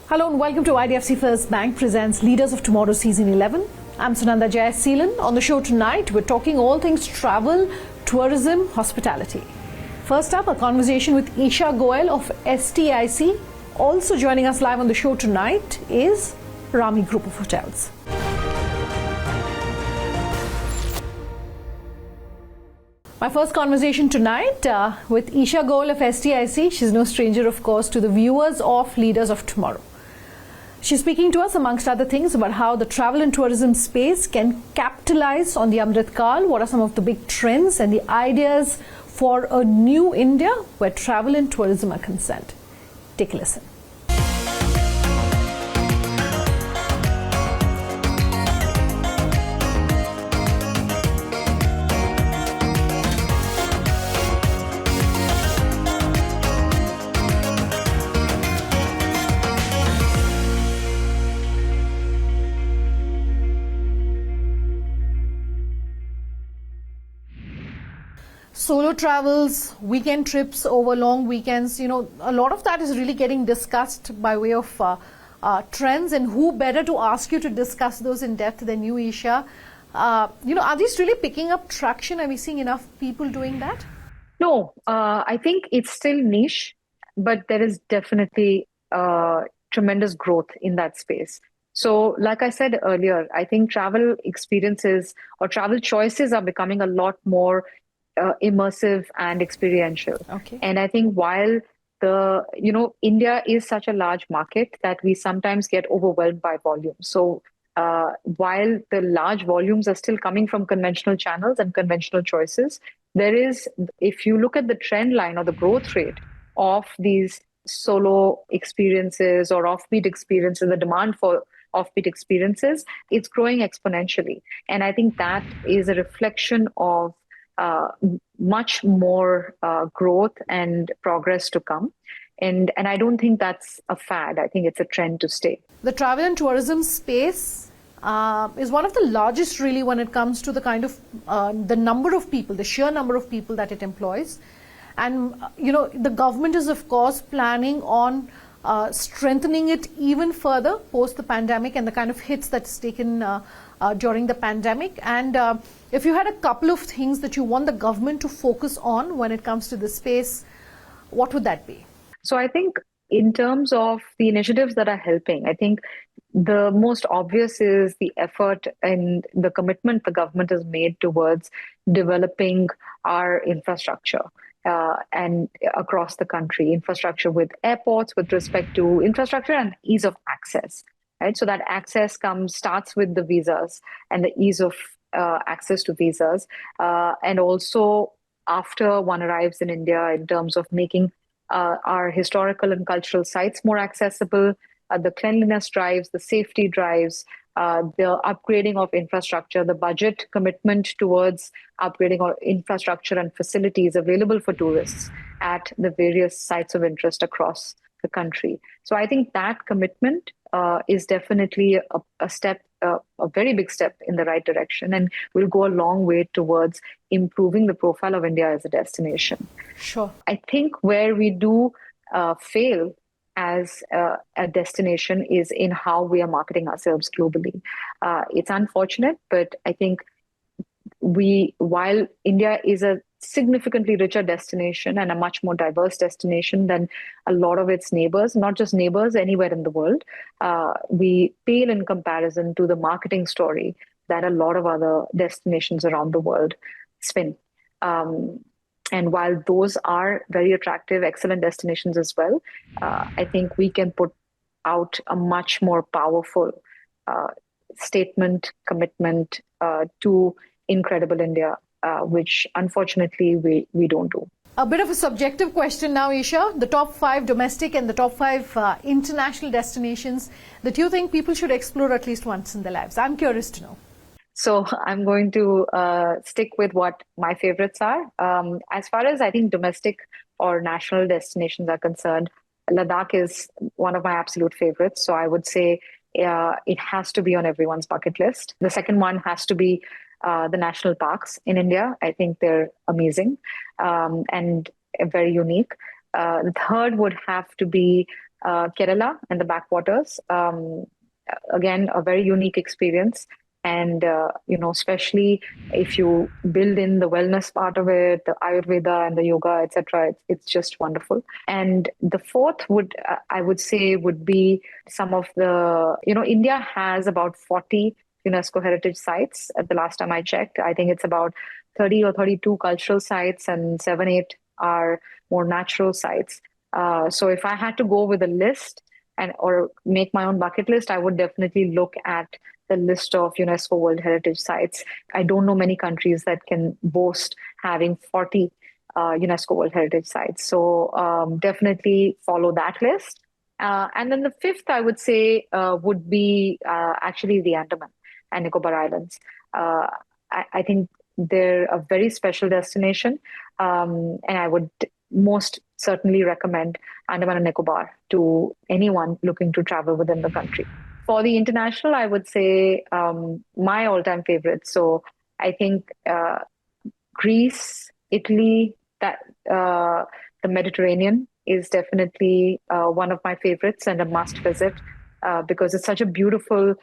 Hello and welcome to IDFC First Bank presents Leaders of Tomorrow Season 11. I'm Sunanda Jayaseelan. On the show tonight, we're talking all things travel, tourism, hospitality. First up, a conversation with Isha Goyal of STIC. Also joining us live on the show tonight is Ramee Group of Hotels. My first conversation tonight with Isha Goyal of STIC. She's no stranger, of course, to the viewers of Leaders of Tomorrow. She's speaking to us, amongst other things, about how the travel and tourism space can capitalize on the Amrit Kaal. What are some of the big trends and the ideas for a new India where travel and tourism are concerned? Take a listen. Solo travels, weekend trips over long weekends, a lot of that is really getting discussed by way of trends, and who better to ask you to discuss those in depth than you, Isha. Are these really picking up traction? Are we seeing enough people doing that? No, I think it's still niche, but there is definitely tremendous growth in that space. So, like I said earlier, I think travel experiences or travel choices are becoming a lot more immersive and experiential. Okay. And I think while India is such a large market that we sometimes get overwhelmed by volume. So while the large volumes are still coming from conventional channels and conventional choices, there is, if you look at the trend line or the growth rate of these solo experiences or offbeat experiences, the demand for offbeat experiences, it's growing exponentially. And I think that is a reflection of much more growth and progress to come. And I don't think that's a fad. I think it's a trend to stay. The travel and tourism space is one of the largest really when it comes to the kind of the number of people, the sheer number of people that it employs. And, the government is, of course, planning on strengthening it even further post the pandemic and the kind of hits that's taken during the pandemic. And if you had a couple of things that you want the government to focus on when it comes to this space, what would that be? So I think in terms of the initiatives that are helping, I think the most obvious is the effort and the commitment the government has made towards developing our infrastructure. And across the country, infrastructure with airports, with respect to infrastructure and ease of access, right? So that access starts with the visas and the ease of access to visas. And also after one arrives in India, in terms of making our historical and cultural sites more accessible, the cleanliness drives, the safety drives, the upgrading of infrastructure, the budget commitment towards upgrading our infrastructure and facilities available for tourists at the various sites of interest across the country. So I think that commitment is definitely a step, a very big step in the right direction, and will go a long way towards improving the profile of India as a destination. Sure. I think where we do fail as a destination is in how we are marketing ourselves globally. It's unfortunate, but I think while India is a significantly richer destination and a much more diverse destination than a lot of its neighbors, not just neighbors, anywhere in the world, we pale in comparison to the marketing story that a lot of other destinations around the world spin. And while those are very attractive, excellent destinations as well, I think we can put out a much more powerful statement, commitment to incredible India, which unfortunately we don't do. A bit of a subjective question now, Isha. The top 5 domestic and the top 5 international destinations that you think people should explore at least once in their lives. I'm curious to know. So I'm going to stick with what my favorites are. As far as I think domestic or national destinations are concerned, Ladakh is one of my absolute favorites. So I would say it has to be on everyone's bucket list. The second one has to be the national parks in India. I think they're amazing and very unique. The third would have to be Kerala and the backwaters. Again, a very unique experience. And, especially if you build in the wellness part of it, the Ayurveda and the yoga, etc., it's just wonderful. And the fourth I would say, would be some of India has about 40 UNESCO heritage sites at the last time I checked. I think it's about 30 or 32 cultural sites, and 7, 8 are more natural sites. So if I had to go with a list or make my own bucket list, I would definitely look at the list of UNESCO World Heritage Sites. I don't know many countries that can boast having 40 UNESCO World Heritage Sites. So definitely follow that list. And then the fifth, I would say, would be actually the Andaman and Nicobar Islands. I think they're a very special destination, and I would most certainly recommend Andaman and Nicobar to anyone looking to travel within the country. For the international, I would say my all-time favorites. So I think Greece, Italy, the Mediterranean is definitely one of my favorites and a must visit because it's such a beautiful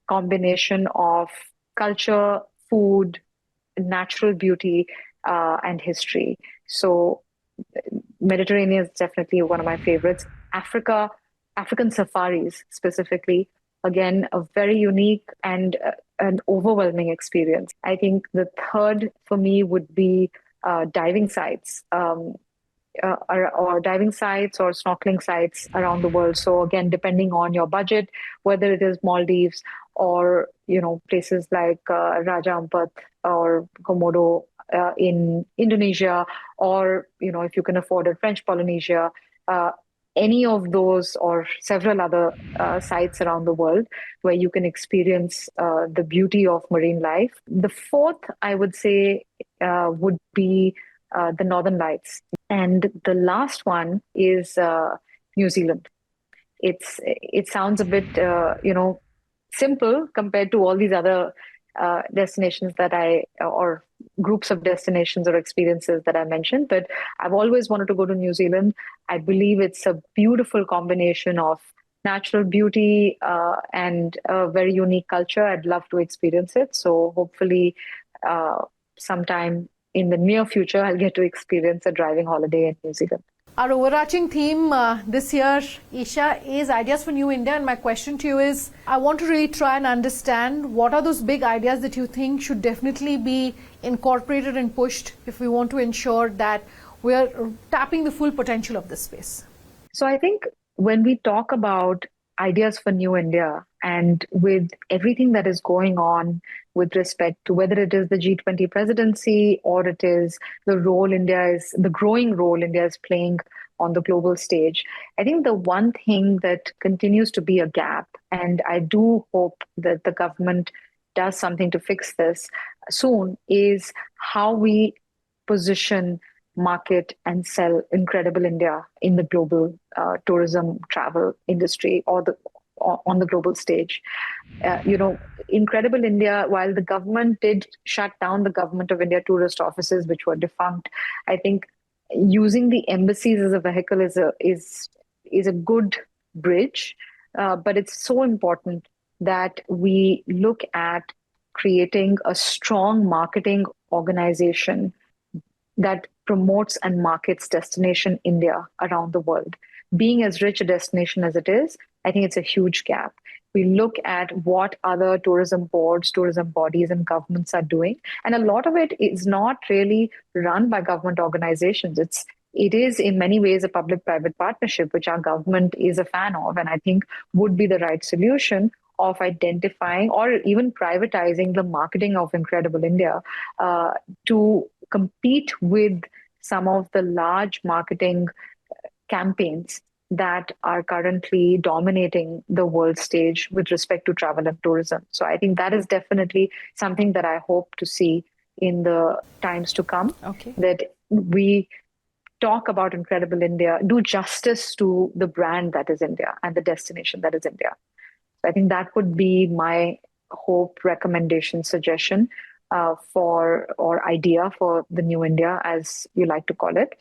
combination of culture, food, natural beauty, and history. So Mediterranean is definitely one of my favorites. African safaris specifically, again, a very unique and an overwhelming experience. I think the third for me would be diving sites. Or diving sites or snorkeling sites around the world. So again, depending on your budget, whether it is Maldives or places like Raja Ampat or Komodo in Indonesia, or if you can afford it, French Polynesia, any of those or several other sites around the world where you can experience the beauty of marine life. The fourth, I would say, would be the Northern Lights. And the last one is New Zealand. It sounds a bit simple compared to all these other destinations or groups of destinations or experiences that I mentioned, but I've always wanted to go to New Zealand. I believe it's a beautiful combination of natural beauty and a very unique culture. I'd love to experience it. So hopefully sometime in the near future, I'll get to experience a driving holiday in New Zealand. Our overarching theme this year, Isha, is Ideas for New India. And my question to you is, I want to really try and understand what are those big ideas that you think should definitely be incorporated and pushed if we want to ensure that we're tapping the full potential of this space. So I think when we talk about Ideas for New India, and with everything that is going on with respect to whether it is the G20 presidency or it is the growing role India is playing on the global stage, I think the one thing that continues to be a gap, and I do hope that the government does something to fix this soon, is how we position, market, and sell Incredible India in the global tourism travel industry or on the global stage. Incredible India, while the government did shut down the Government of India tourist offices, which were defunct, I think using the embassies as a vehicle is a good bridge. But it's so important that we look at creating a strong marketing organization that promotes and markets Destination India around the world. Being as rich a destination as it is, I think it's a huge gap. We look at what other tourism boards, tourism bodies, and governments are doing. And a lot of it is not really run by government organizations. It is in many ways a public-private partnership, which our government is a fan of, and I think would be the right solution of identifying or even privatizing the marketing of Incredible India to compete with some of the large marketing campaigns that are currently dominating the world stage with respect to travel and tourism. So I think that is definitely something that I hope to see in the times to come, that we talk about Incredible India, do justice to the brand that is India and the destination that is India. So I think that would be my hope, recommendation, suggestion or idea for the new India, as you like to call it.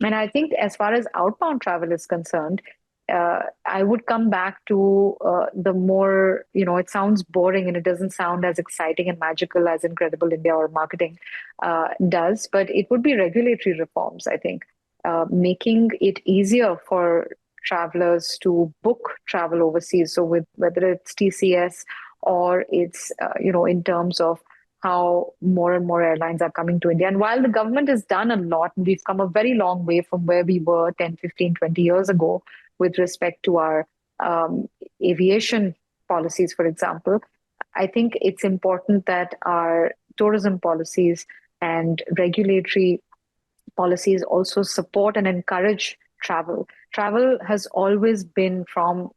And I think as far as outbound travel is concerned, I would come back to the more, it sounds boring and it doesn't sound as exciting and magical as Incredible India or marketing does, but it would be regulatory reforms, I think, making it easier for travelers to book travel overseas. So with whether it's TCS or it's, in terms of how more and more airlines are coming to India. And while the government has done a lot, we've come a very long way from where we were 10, 15, 20 years ago with respect to our aviation policies, for example. I think it's important that our tourism policies and regulatory policies also support and encourage travel. Travel has always been from,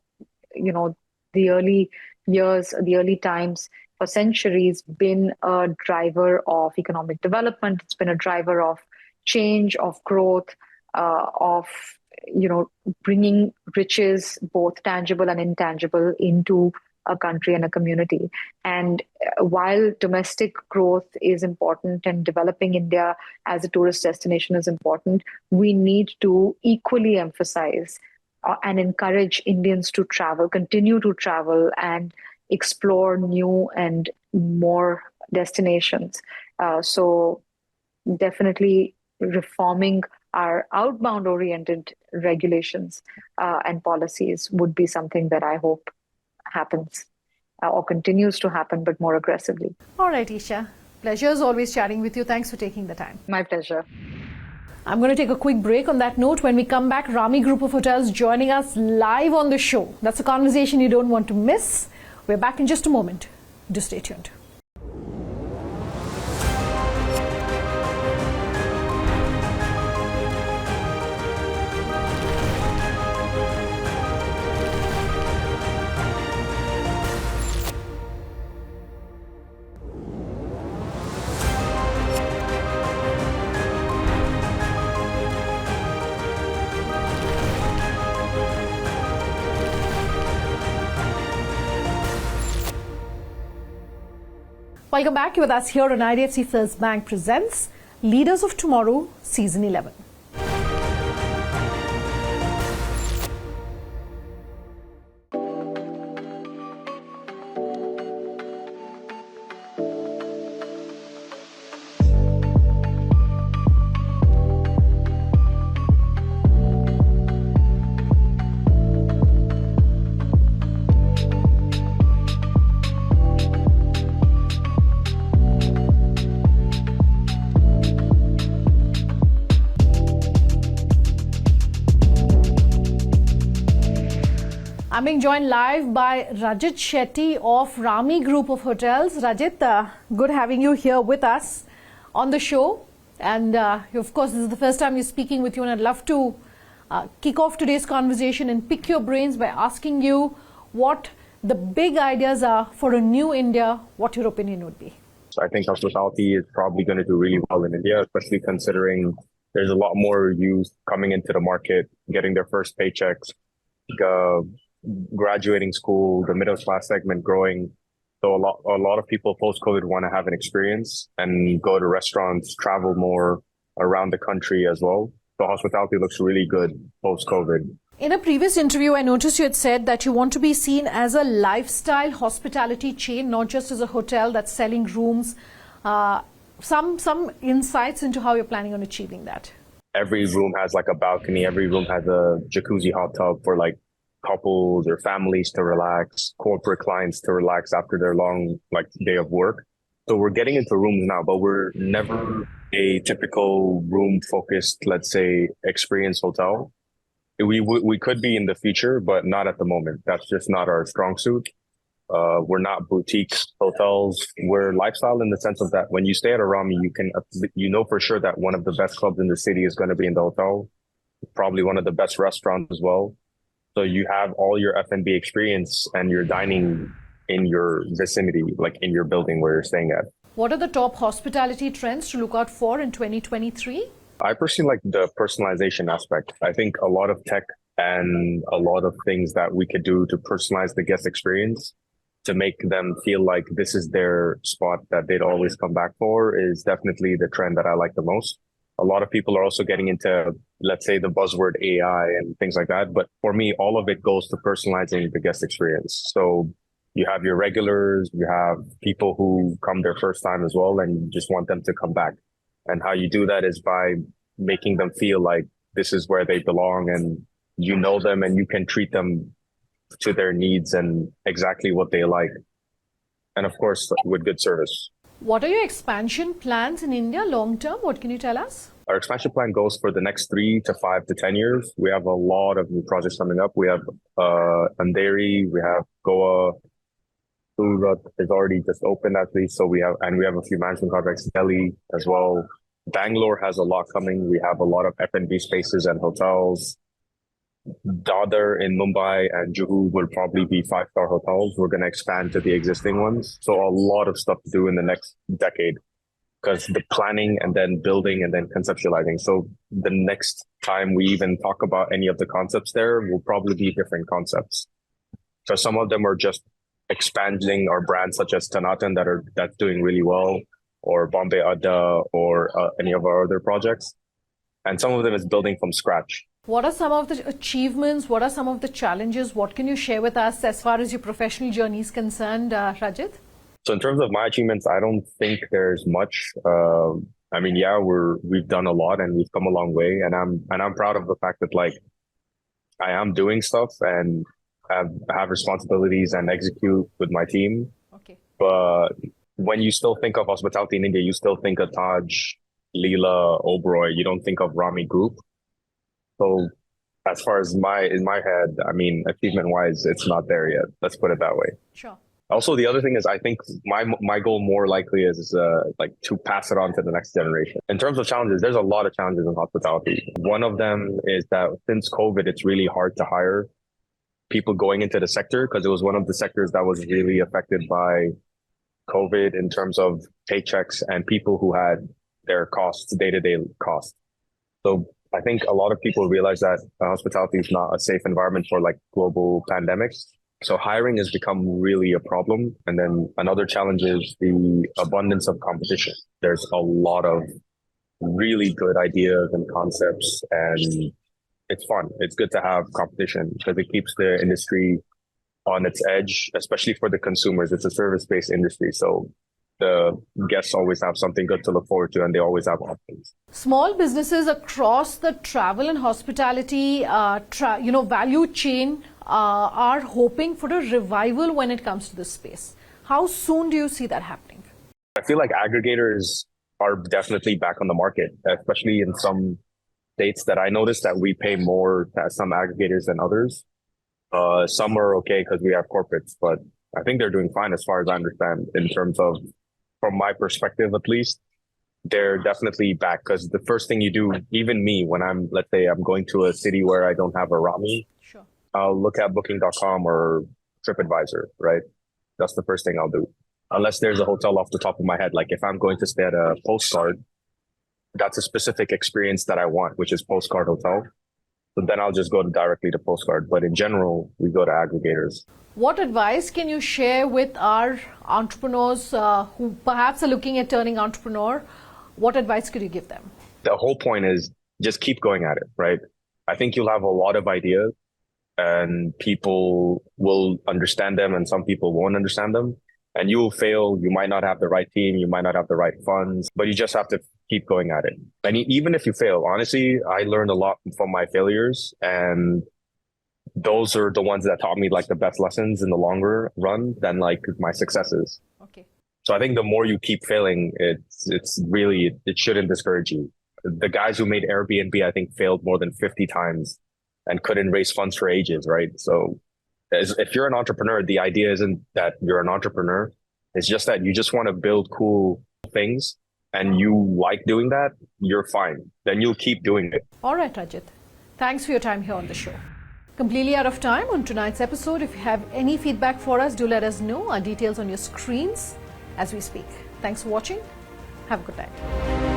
the early years, the early times, for centuries, been a driver of economic development. It's been a driver of change, of growth, of bringing riches, both tangible and intangible, into a country and a community. And while domestic growth is important and developing India as a tourist destination is important, we need to equally emphasize and encourage Indians to travel, continue to travel, and explore new and more destinations. So definitely reforming our outbound oriented regulations and policies would be something that I hope happens or continues to happen, but more aggressively. All right, Isha. Pleasure as always chatting with you. Thanks for taking the time. My pleasure. I'm going to take a quick break. On that note, when we come back, Ramee Group of Hotels joining us live on the show. That's a conversation you don't want to miss. We're back in just a moment. Do stay tuned. Welcome back. You're with us here on IDFC First Bank presents Leaders of Tomorrow, Season 11. I'm being joined live by Rajit Shetty of Ramee Group of Hotels. Rajit, good having you here with us on the show. And of course, this is the first time we're speaking with you, and I'd love to kick off today's conversation and pick your brains by asking you what the big ideas are for a new India, what your opinion would be. So I think hospitality is probably going to do really well in India, especially considering there's a lot more youth coming into the market, getting their first paychecks, graduating school, the middle class segment growing. So a lot of people post-COVID want to have an experience and go to restaurants, travel more around the country as well. So hospitality looks really good post-COVID. In a previous interview, I noticed you had said that you want to be seen as a lifestyle hospitality chain, not just as a hotel that's selling rooms. Some insights into how you're planning on achieving that. Every room has like a balcony. Every room has a jacuzzi hot tub for like couples or families to relax, corporate clients to relax after their long day of work. So we're getting into rooms now, but we're never a typical room focused, let's say, experience hotel. We could be in the future, but not at the moment. That's just not our strong suit. We're not boutique hotels. We're lifestyle in the sense of that when you stay at a Ramee, you know for sure that one of the best clubs in the city is going to be in the hotel, probably one of the best restaurants as well. So you have all your F&B experience and you're dining in your vicinity, like in your building where you're staying at. What are the top hospitality trends to look out for in 2023? I personally like the personalization aspect. I think a lot of tech and a lot of things that we could do to personalize the guest experience to make them feel like this is their spot that they'd always come back for is definitely the trend that I like the most. A lot of people are also getting into let's say the buzzword AI and things like that. But for me, all of it goes to personalizing the guest experience. So you have your regulars, you have people who come their first time as well, and you just want them to come back. And how you do that is by making them feel like this is where they belong, and you know them and you can treat them to their needs and exactly what they like. And of course, with good service. What are your expansion plans in India long term? What can you tell us? Our expansion plan goes for the next 3 to 5 to 10 years. We have a lot of new projects coming up. We have Andheri, we have Goa, Surat is already just opened actually. So we have a few management contracts, Delhi as well. Bangalore has a lot coming. We have a lot of F&B spaces and hotels. Dadar in Mumbai and Juhu will probably be 5-star hotels. We're going to expand to the existing ones. So a lot of stuff to do in the next decade, because the planning and then building and then conceptualizing. So the next time we even talk about any of the concepts there will probably be different concepts. So some of them are just expanding our brands such as Tanatan that's doing really well, or Bombay Adda, or any of our other projects. And some of them is building from scratch. What are some of the achievements? What are some of the challenges? What can you share with us as far as your professional journey is concerned, Rajit? So in terms of my achievements, I don't think there's much. I mean, yeah, we've done a lot and we've come a long way, and I'm proud of the fact that like I am doing stuff and have responsibilities and execute with my team. Okay. But when you still think of hospitality in India, you still think of Taj, Leela, Oberoi. You don't think of Ramee Group. So as far as in my head, I mean, achievement wise, it's not there yet. Let's put it that way. Sure. Also, the other thing is, I think my goal more likely is like to pass it on to the next generation. In terms of challenges, there's a lot of challenges in hospitality. One of them is that since COVID, it's really hard to hire people going into the sector, because it was one of the sectors that was really affected by COVID in terms of paychecks and people who had their costs, day-to-day costs. So I think a lot of people realize that hospitality is not a safe environment for like global pandemics. So hiring has become really a problem. And then another challenge is the abundance of competition. There's a lot of really good ideas and concepts, and it's fun. It's good to have competition because it keeps the industry on its edge, especially for the consumers. It's a service-based industry. So the guests always have something good to look forward to, and they always have options. Small businesses across the travel and hospitality, value chain are hoping for a revival when it comes to this space. How soon do you see that happening? I feel like aggregators are definitely back on the market, especially in some states that I noticed that we pay more to some aggregators than others. Some are okay because we have corporates, but I think they're doing fine as far as I understand in terms of, from my perspective at least, they're definitely back, because the first thing you do, even me, when let's say I'm going to a city where I don't have a Ramee, Sure. I'll look at booking.com or TripAdvisor, right? That's the first thing I'll do. Unless there's a hotel off the top of my head. Like if I'm going to stay at a Postcard, that's a specific experience that I want, which is Postcard Hotel. So then I'll just go directly to Postcard. But in general, we go to aggregators. What advice can you share with our entrepreneurs who perhaps are looking at turning entrepreneur? What advice could you give them? The whole point is just keep going at it, right? I think you'll have a lot of ideas and people will understand them and some people won't understand them. And you will fail. You might not have the right team. You might not have the right funds, but you just have to keep going at it. And even if you fail, honestly, I learned a lot from my failures, and those are the ones that taught me like the best lessons in the longer run than like my successes. Okay. So I think the more you keep failing, it shouldn't discourage you. The guys who made Airbnb, I think, failed more than 50 times and couldn't raise funds for ages, right? So if you're an entrepreneur, the idea isn't that you're an entrepreneur. It's just that you just want to build cool things and you like doing that, you're fine. Then you'll keep doing it. All right, Rajit. Thanks for your time here on the show. Completely out of time on tonight's episode. If you have any feedback for us, do let us know. Our details on your screens as we speak. Thanks for watching. Have a good night.